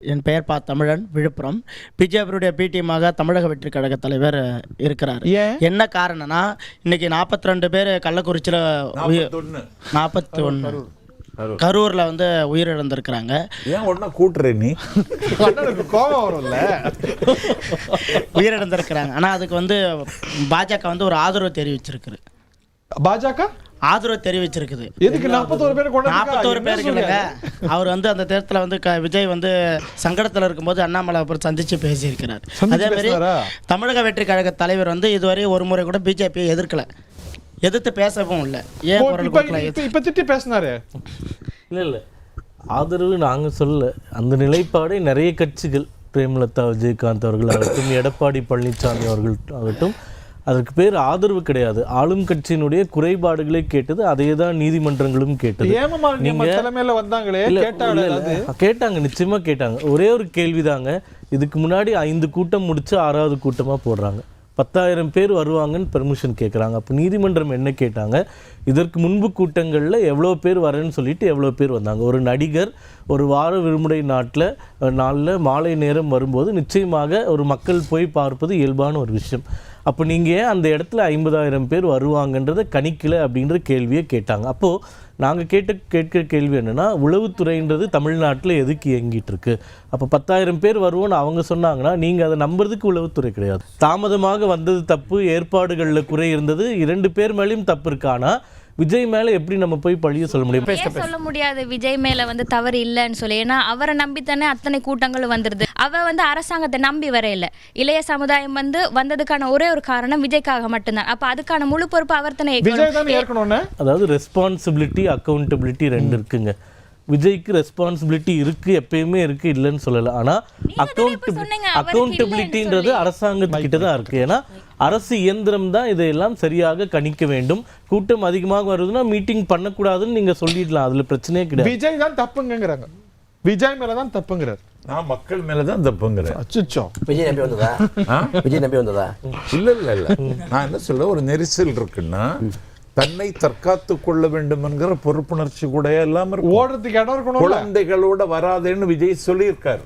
என் பெயர் பா. தமிழன், விழுப்புரம். பிஜேபியுடைய பிடிஎமாக தமிழக வெற்றி கழக தலைவர் இருக்கிறார். என்ன காரணம்னா, இன்னைக்கு 42 பேர் கள்ளக்குறிச்சியில் 41 கரூரில் வந்து உயிரிழந்திருக்கிறாங்க. ஏன் ஒன்றா கூட்டுற நீ கோபம் வரும்ல. உயிரிழந்திருக்கிறாங்க. ஆனால் அதுக்கு வந்து பாஜக வந்து ஒரு ஆதரவு தெரிவிச்சிருக்குது. பாஜக ஆதரவு தெரிவிச்சிருக்குது. எதுக்கு 41 பேர் கொண்டு 41 பேருக்கு இல்லைங்க. அவர் வந்து அந்த தேர்தலில் வந்து விஜய் வந்து சங்கடத்தில் இருக்கும்போது அண்ணாமலை அப்புறம் சந்திச்சு பேசியிருக்கிறார். அதே மாதிரி தமிழக வெற்றி கழக தலைவர் வந்து இதுவரை ஒரு முறை கூட பிஜேபியை எதிர்க்கல, எதிர்த்து பேசவும் இல்லை. ஏன் குரல் கொடுக்கல? இப்ப திட்டி பேசினாரு. இல்லை ஆதரவு நாங்கள் சொல்ல, அந்த நிலைப்பாடை நிறைய கட்சிகள், பிரேமலதா விஜயகாந்த் அவர்கள் ஆகட்டும், எடப்பாடி பழனிசாமி அவர்கள் ஆகட்டும், அதற்கு பேர் ஆதரவு கிடையாது. ஆளும் கட்சியினுடைய குறைபாடுகளை கேட்டது, அதே தான் நீதிமன்றங்களும் கேட்டது. கேட்டாங்க, நிச்சயமா கேட்டாங்க. ஒரே ஒரு கேள்விதாங்க, இதுக்கு முன்னாடி 5 கூட்டம் முடிச்சு 6வது கூட்டமா போடுறாங்க. 10,000 பேர் வருவாங்கன்னு பெர்மிஷன் கேட்குறாங்க. அப்போ நீதிமன்றம் என்ன கேட்டாங்க? இதற்கு முன்பு கூட்டங்களில் எவ்வளோ பேர் வரேன்னு சொல்லிட்டு எவ்வளோ பேர் வந்தாங்க? ஒரு நடிகர் ஒரு வார விடுமுறை நாளில் மாலை நேரம் வரும்போது நிச்சயமாக ஒரு மக்கள் போய் பார்ப்பது இயல்பான ஒரு விஷயம். அப்போ நீங்கள் ஏன் அந்த இடத்துல 50,000 பேர் வருவாங்கன்றதை கணிக்கலை அப்படின்ற கேள்வியை கேட்டாங்க. அப்போது நாங்கள் கேட்குற கேள்வி என்னென்னா, உளவுத்துறைன்றது தமிழ்நாட்டில் எதுக்கு இயங்கிட்டு இருக்கு? அப்போ 10,000 பேர் வருவோன்னு அவங்க சொன்னாங்கன்னா நீங்கள் அதை நம்புறதுக்கு உளவுத்துறை கிடையாது. தாமதமாக வந்தது தப்பு, ஏற்பாடுகளில் குறை இருந்தது, 2 பேர் மேலேயும் தப்பு இருக்கானா விஜய் மேலே எப்படி நம்ம போய் பழிய சொல்ல முடியும்? சொல்ல முடியாது விஜய் மேலே வந்து தவறு இல்லைன்னு சொல்லி. ஏன்னா அவரை நம்பித்தானே அத்தனை கூட்டங்களும் வந்துடுது. அவ வந்து அரசாங்கத்தை நம்பி வரையில. இளைய சமுதாயம் வந்து வந்ததுக்கான ஒரே ஒரு காரணம் விஜய்க்காக மட்டும்தான். அப்போ அதுக்கான முழு பொறுப்பு அவர் தானே ஏற்கனவே. அதாவது ரெஸ்பான்சிபிலிட்டி, அக்கௌண்டபிலிட்டி 2 இருக்குங்க. விஜய்க்கு ரெஸ்பான்சிபிலிட்டி இருக்குது, எப்பயுமே இருக்குது, இல்லைன்னு சொல்லலை. ஆனால் அக்கௌண்டபிலிட்டின்றது அரசாங்கத்துக்கிட்ட தான் இருக்குது. ஏன்னா அரசு இயந்திரம் தான் இதையெல்லாம் சரியாக கணிக்க வேண்டும். கூட்டம் அதிகமாக வருதுன்னா மீட்டிங் பண்ணக்கூடாதுன்னு நீங்கள் சொல்லிடலாம், அதில் பிரச்சனையே கிடையாது. விஜய் தான் தப்புங்கிறாங்க, விஜய் மேலே தான் தப்புங்கிறார். நான் மக்கள் மேலே தான் தப்புங்கிறேன். அச்சோ, விஜய் நம்பி வந்ததா? விஜய் நம்பி வந்ததா? இல்லை நான் என்ன சொல்ல, ஒரு நெரிசல் இருக்குன்னா தன்னை தற்காத்து கொள்ள வேண்டும் என்கிற பொறுப்புணர்ச்சி கூட எல்லாம் ஓடுறதுக்கு இடம் இருக்கணும். குழந்தைகளோட வராதேன்னு விஜய் சொல்லியிருக்காரு.